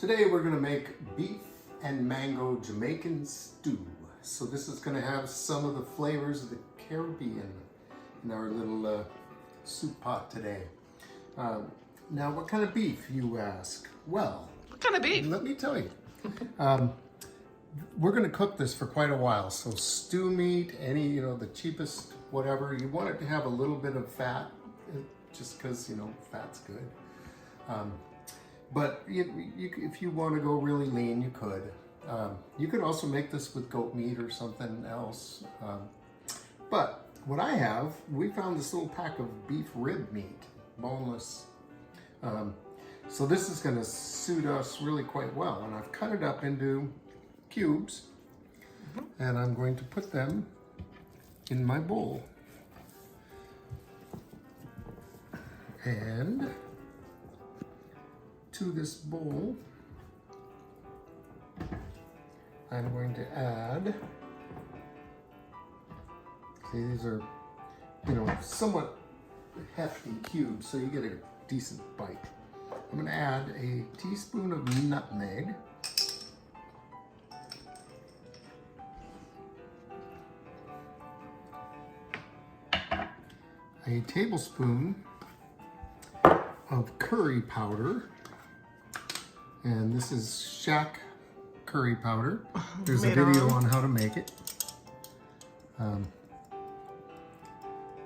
Today we're going to make beef and mango Jamaican stew. So this is going to have some of the flavors of the Caribbean in our little soup pot today. Now, what kind of beef, you ask? Well, what kind of beef? Let me tell you. We're going to cook this for quite a while. So stew meat, any, the cheapest, whatever. You want it to have a little bit of fat, just because, fat's good. But if you want to go really lean, you could. You could also make this with goat meat or something else. But what I have, we found this little pack of beef rib meat, boneless. So this is going to suit us really quite well. And I've cut it up into cubes. And I'm going to put them in my bowl. And to this bowl, I'm going to add, see, these are, somewhat hefty cubes, so you get a decent bite. I'm going to add a teaspoon of nutmeg, a tablespoon of curry powder, and this is Shack curry powder. There's a video on how to make it.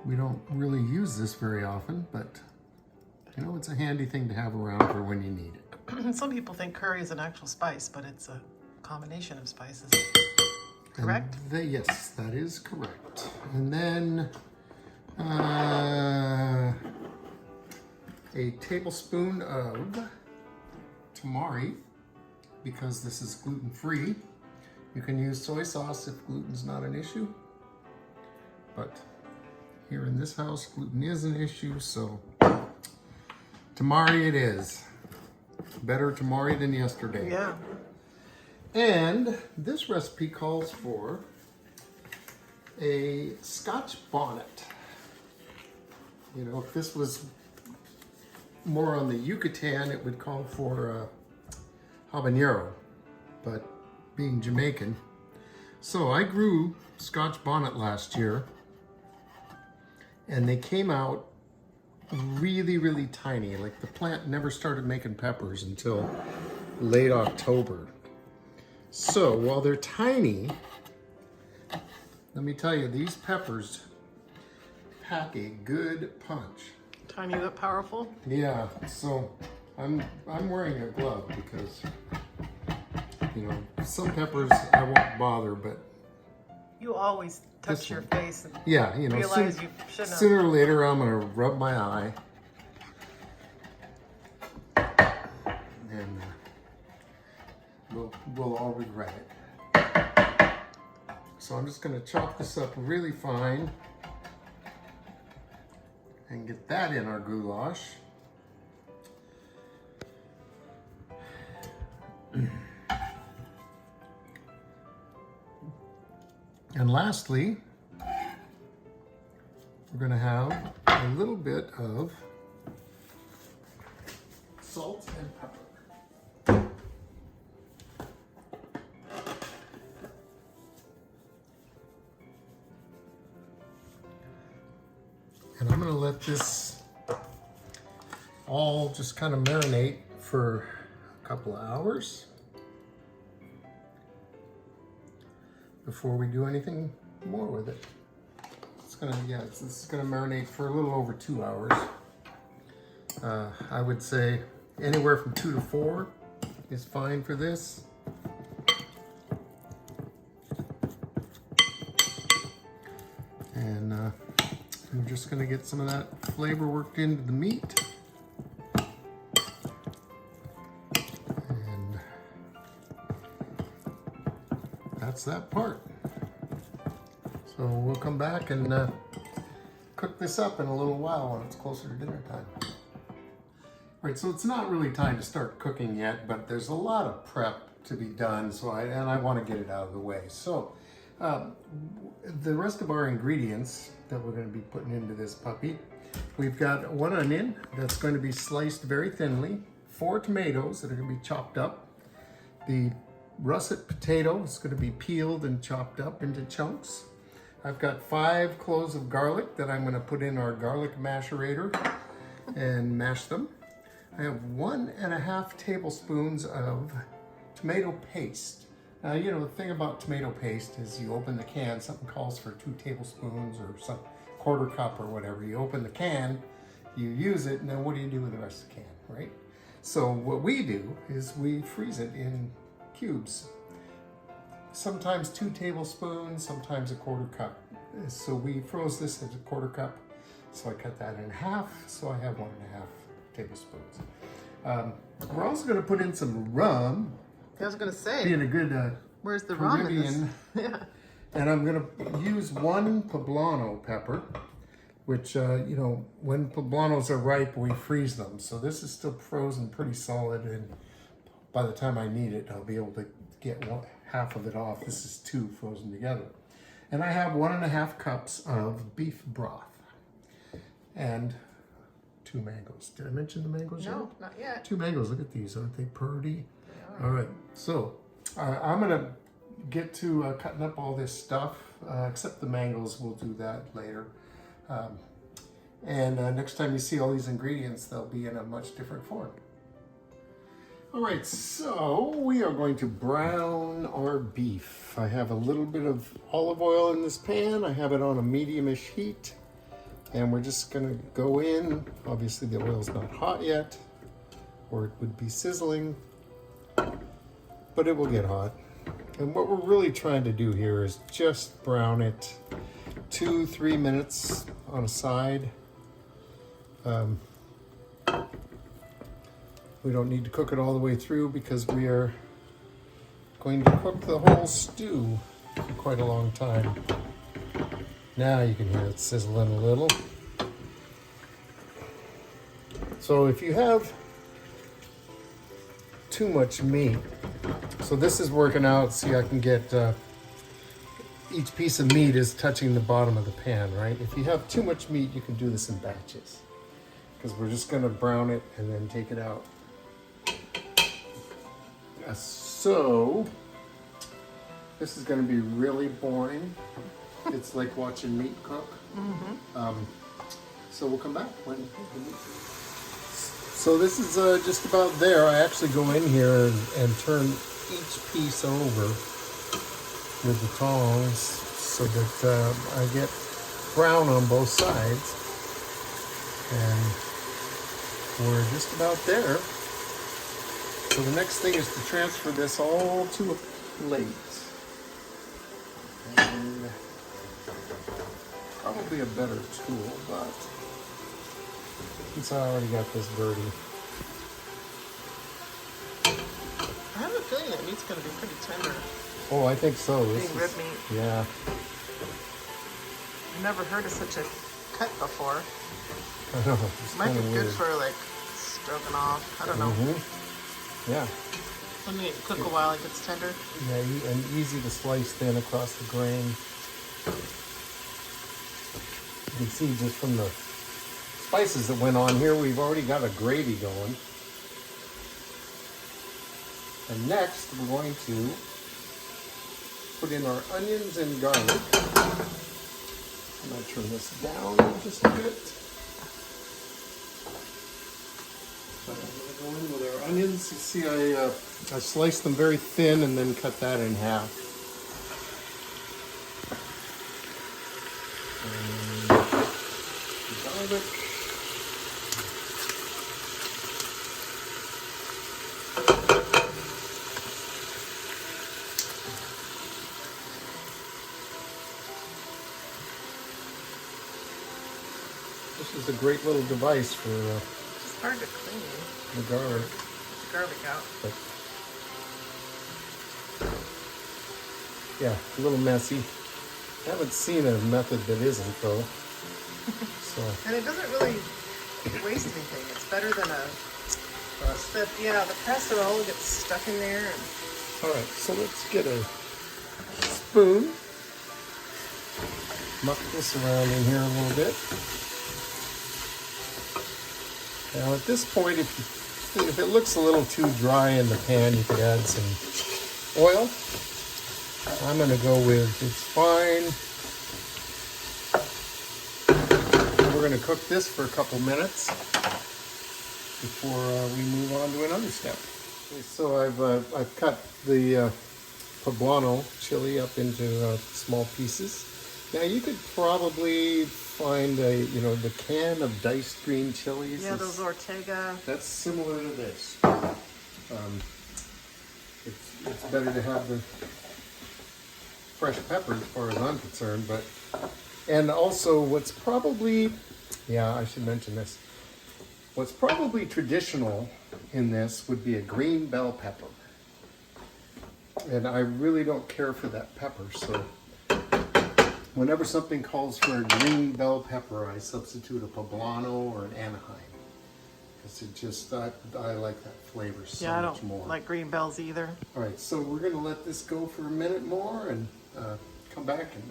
We don't really use this very often, but it's a handy thing to have around for when you need it. Some people think curry is an actual spice, but it's a combination of spices. Correct? Yes, that is correct. And then a tablespoon of Tamari, because this is gluten-free. You can use soy sauce if gluten's not an issue, but here in this house, gluten is an issue, so Tamari it is. Better Tamari than yesterday. Yeah. And this recipe calls for a Scotch bonnet. If this was more on the Yucatan, it would call for habanero, but being Jamaican. So I grew Scotch bonnet last year, and they came out really, really tiny. Like the plant never started making peppers until late October. So while they're tiny, let me tell you, these peppers pack a good punch. Tiny but powerful? Yeah, so I'm wearing a glove because, some peppers I won't bother, but you always touch your face and realize you shouldn't have. Sooner or later I'm gonna rub my eye. And we'll all regret it. So I'm just gonna chop this up really fine and get that in our goulash. And lastly, we're going to have a little bit of salt and pepper. And I'm going to let this all just kind of marinate for a couple of hours before we do anything more with it. This is gonna marinate for a little over 2 hours. I would say anywhere from 2 to 4 is fine for this. And I'm just gonna get some of that flavor worked into the meat. And that's that part. So we'll come back and cook this up in a little while when it's closer to dinner time. Right, so it's not really time to start cooking yet, but there's a lot of prep to be done, so I want to get it out of the way. So the rest of our ingredients that we're going to be putting into this puppy, we've got 1 onion that's going to be sliced very thinly, 4 tomatoes that are going to be chopped up, The russet potato is going to be peeled and chopped up into chunks. I've got 5 cloves of garlic that I'm going to put in our garlic masherator and mash them. I have 1.5 tablespoons of tomato paste. Now, you know, the thing about tomato paste is you open the can, something calls for 2 tablespoons or some quarter cup or whatever. You open the can, you use it, and then what do you do with the rest of the can, right? So what we do is we freeze it in cubes. Sometimes 2 tablespoons, sometimes a quarter cup. So we froze this as a quarter cup. So I cut that in half, so I have 1.5 tablespoons. We're also gonna put in some rum. I was gonna say, Being a good where's the rum in this? Caribbean. Yeah. And I'm gonna use 1 Poblano pepper, which, you know, when poblanos are ripe, we freeze them. So this is still frozen pretty solid, and by the time I need it, I'll be able to get half of it off. This is 2 frozen together. And I have 1.5 cups of beef broth and 2 mangoes. Did I mention the mangoes yet? No, not yet. 2 mangoes, look at these, aren't they pretty? All right, so I'm gonna get to cutting up all this stuff, except the mangoes, we'll do that later. And next time you see all these ingredients, they'll be in a much different form. All right, so we are going to brown our beef. I have a little bit of olive oil in this pan. I have it on a medium-ish heat. And we're just gonna go in. Obviously the oil's not hot yet, or it would be sizzling, but it will get hot. And what we're really trying to do here is just brown it 2-3 minutes on a side. We don't need to cook it all the way through because we are going to cook the whole stew for quite a long time. Now you can hear it sizzling a little. So if you have too much meat, so this is working out, see I can get, each piece of meat is touching the bottom of the pan, right? If you have too much meat, you can do this in batches, because we're just gonna brown it and then take it out. So, this is gonna be really boring. It's like watching meat cook. So we'll come back when the meat. So this is just about there. I actually go in here and turn each piece over with the tongs so that I get brown on both sides. And we're just about there. So the next thing is to transfer this all to a plate. And probably a better tool, but since I already got this birdie. I have a feeling that meat's gonna be pretty tender. Oh, I think so. This Being rib meat. Yeah. I've never heard of such a cut before. I know. It's Might be kinda good weird. for like stroganoff. I don't know. Yeah. Let me cook a while it gets tender. Yeah, and easy to slice thin across the grain. You can see just from the spices that went on here, we've already got a gravy going. And next, we're going to put in our onions and garlic. I'm going to turn this down just a bit. So I'm going to go in with our onions. You see, I sliced them very thin and then cut that in half. And garlic. This is a great little device for It's hard to clean. the garlic. Get the garlic out. But yeah, a little messy. I haven't seen a method that isn't though. So And it doesn't really waste anything. It's better than a the press it all gets stuck in there. And all right, so let's get a spoon. Muck this around in here a little bit. Now at this point, if And if it looks a little too dry in the pan, you could add some oil. I'm going to go with it's fine. And we're going to cook this for a couple minutes before we move on to another step. Okay, so I've cut the Poblano chili up into small pieces. Now you could probably find the can of diced green chilies. Yeah, those Ortega. That's similar to this. It's better to have the fresh pepper as far as I'm concerned, and also what's probably, I should mention this. What's probably traditional in this would be a green bell pepper. And I really don't care for that pepper, so whenever something calls for a green bell pepper, I substitute a Poblano or an Anaheim. Because it just, I like that flavor so much more. I don't like green bells either. All right, so we're going to let this go for a minute more and come back and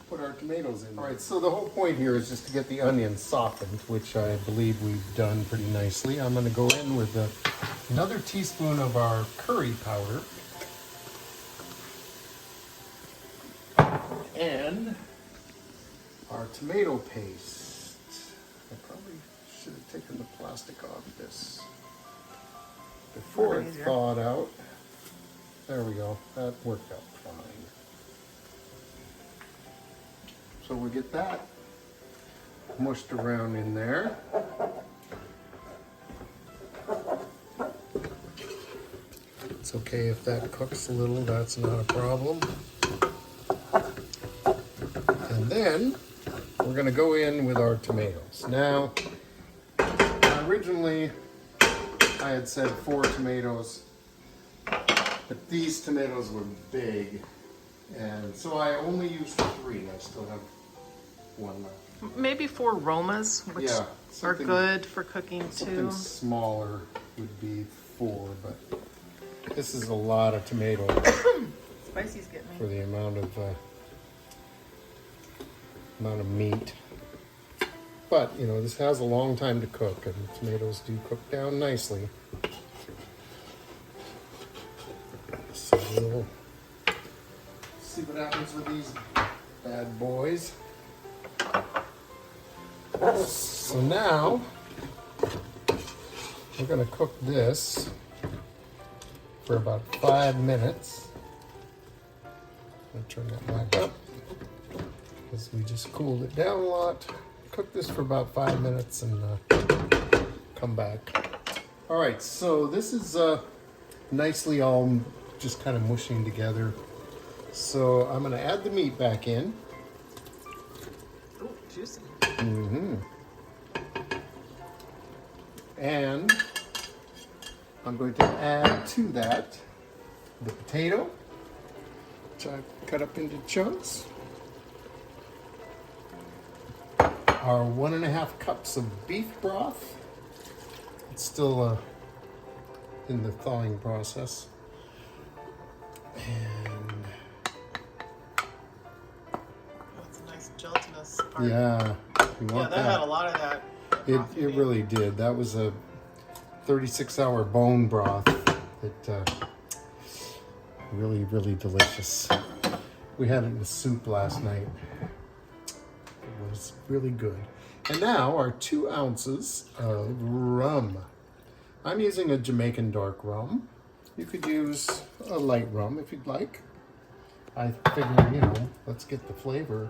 put our tomatoes in. All right, so the whole point here is just to get the onions softened, which I believe we've done pretty nicely. I'm going to go in with another teaspoon of our curry powder. And our tomato paste. I probably should have taken the plastic off this before it thawed out. There we go. That worked out fine. So we get that mushed around in there. It's okay if that cooks a little, that's not a problem. And then we're going to go in with our tomatoes. Now, originally I had said 4 tomatoes, but these tomatoes were big, and so I only used 3. I still have 1 left. Maybe 4 Romas, which are good for cooking too. Something smaller would be 4, but this is a lot of tomato Spicy's getting me. for the amount of meat. But this has a long time to cook, and the tomatoes do cook down nicely. So we'll see what happens with these bad boys. So now we're going to cook this for about 5 minutes. I'm going to turn that back up because we just cooled it down a lot. Cook this for about 5 minutes and come back. All right, so this is nicely all just kind of mushing together. So I'm going to add the meat back in. Ooh, juicy. Mm-hmm. And I'm going to add to that the potato, which I've cut up into chunks. Our 1.5 cups of beef broth. It's still in the thawing process. And that's a nice gelatinous part. yeah, you want that had a lot of that. It really did. That was a 36-hour bone broth that really, really delicious. We had it in the soup last night. It was really good. And now our 2 ounces of rum. I'm using a Jamaican dark rum. You could use a light rum if you'd like. I figure, let's get the flavor,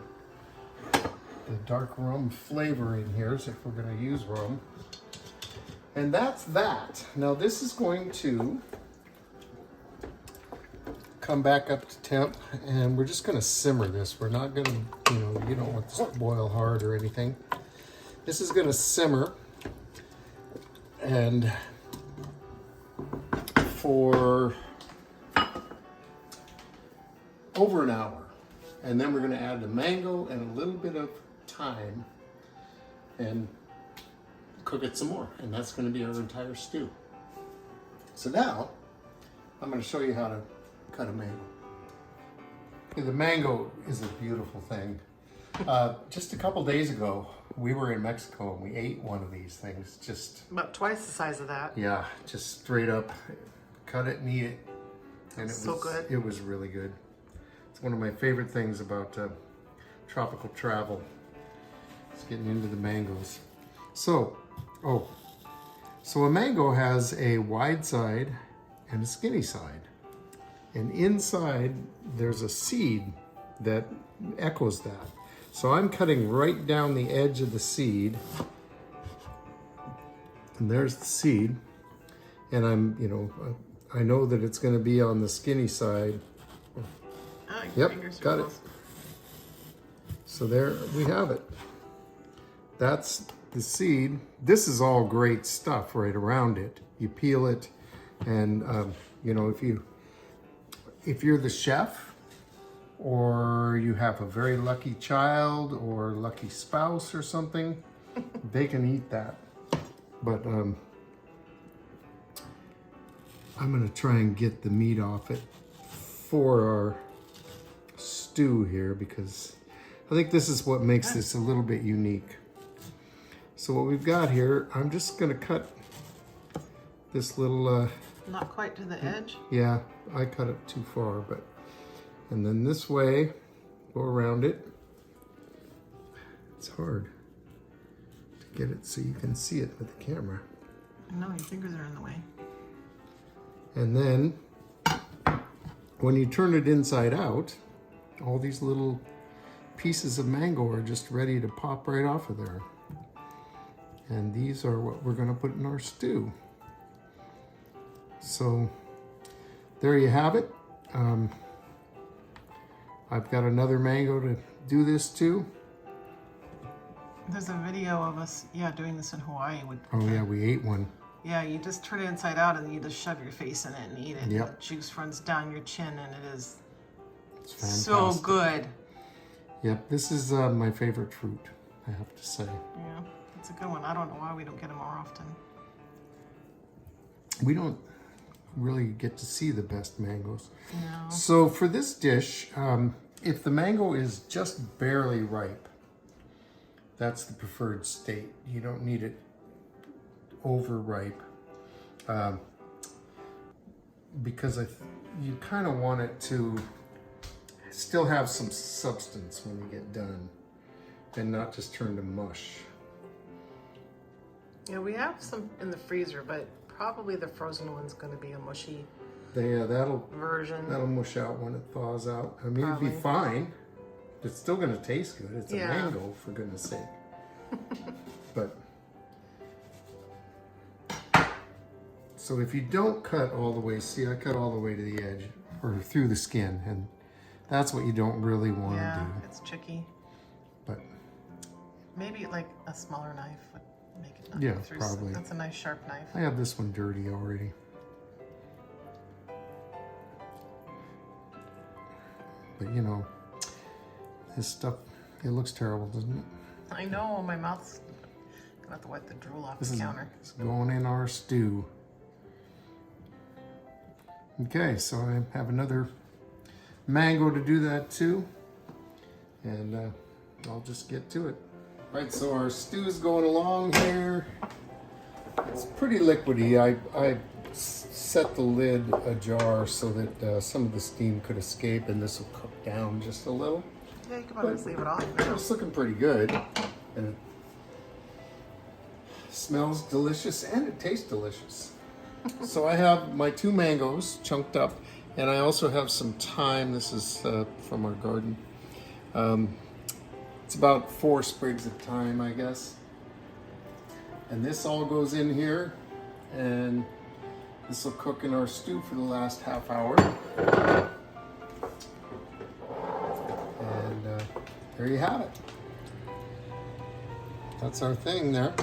the dark rum flavor in here, so if we're going to use rum. And that's that. Now this is going to come back up to temp, and we're just going to simmer this. We're not going to, you don't want this to boil hard or anything. This is going to simmer, and for over an hour. And then we're going to add the mango and a little bit of thyme and cook it some more. And that's going to be our entire stew. So now I'm going to show you how to cut a mango. Okay, the mango is a beautiful thing. Just a couple days ago, we were in Mexico and we ate one of these things. Just about twice the size of that. yeah, just straight up cut it and eat it. And it So was good. It was really good. It's one of my favorite things about tropical travel. It's getting into the mangoes. So, so a mango has a wide side and a skinny side. And inside there's a seed that echoes that. So I'm cutting right down the edge of the seed. And there's the seed. And I'm, you know, I know that it's going to be on the skinny side. Your Yep, fingers are got it. close. So there we have it. That's the seed. This is all great stuff right around it. You peel it, and you know, if you're the chef, or you have a very lucky child or lucky spouse or something, they can eat that. But I'm gonna try and get the meat off it for our stew here, because I think this is what makes this a little bit unique. So what we've got here, I'm just gonna cut this little Not quite to the edge. yeah, I cut it too far, but and then this way go around it. It's hard to get it so you can see it with the camera. No, your fingers are in the way. And then when you turn it inside out, all these little pieces of mango are just ready to pop right off of there. And these are what we're going to put in our stew. So there you have it. I've got another mango to do this to. There's a video of us, doing this in Hawaii. Oh yeah, we ate one. Yeah, you just turn it inside out and you just shove your face in it and eat it. Yep. The juice runs down your chin and it is It's fantastic. so good. Yep, this is my favorite fruit, I have to say. Yeah, it's a good one. I don't know why we don't get them more often. We don't really get to see the best mangoes. No. So for this dish, if the mango is just barely ripe, that's the preferred state. You don't need it overripe, because you kind of want it to still have some substance when you get done and not just turn to mush. Yeah, we have some in the freezer, but probably the frozen one's going to be a mushy That'll version. mush out when it thaws out. I mean, Probably. it'd be fine. It's still going to taste good. It's a Yeah. mango, for goodness sake. But so if you don't cut all the way, see, I cut all the way to the edge or through the skin, and that's what you don't really want to Yeah, do. it's tricky. But Maybe like a smaller knife would make it not Yeah, go through. probably. That's a nice sharp knife. I have this one dirty already. But you know, this stuff, it looks terrible, doesn't it? I know, my mouth's gonna have to wipe the drool off This the is counter. it's going in our stew. Okay, so I have another mango to do that too. And I'll just get to it. Right, so our stew is going along here. It's pretty liquidy. I set the lid ajar so that some of the steam could escape and this will cook down just a little. Yeah, you can probably just leave it off now. It's looking pretty good. And it smells delicious and it tastes delicious. So I have my 2 mangoes chunked up, and I also have some thyme. This is from our garden. It's about 4 sprigs of thyme, I guess. And this all goes in here, and this will cook in our stew for the last half hour. And there you have it. That's our thing there.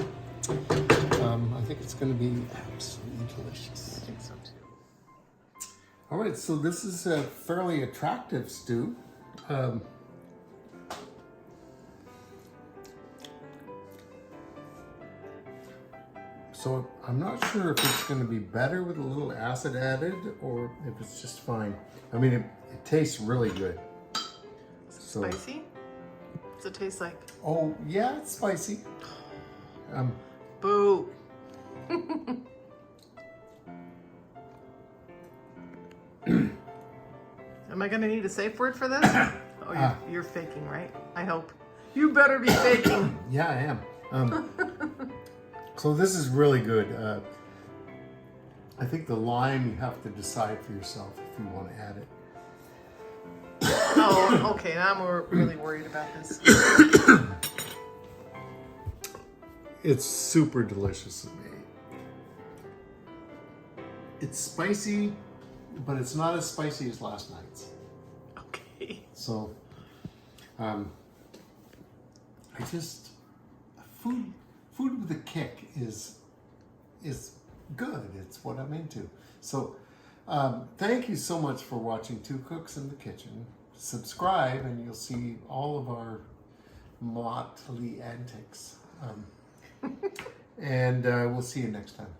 I think it's going to be absolutely delicious. I think so too. All right, so this is a fairly attractive stew. So I'm not sure if it's going to be better with a little acid added or if it's just fine. I mean, it tastes really good. So Spicy? What's it taste like? Oh, yeah, it's spicy. Boo. Am I gonna need a safe word for this? Oh, you're faking, right? I hope. You better be faking. Yeah, I am. So this is really good. I think the lime, you have to decide for yourself if you want to add it. Oh, okay. Now I'm really worried about this. It's super delicious to me. It's spicy, but it's not as spicy as last night's. Okay. So, food with a kick is good. It's what I'm into. So, thank you so much for watching Two Cooks in the Kitchen. Subscribe and you'll see all of our motley antics. And we'll see you next time.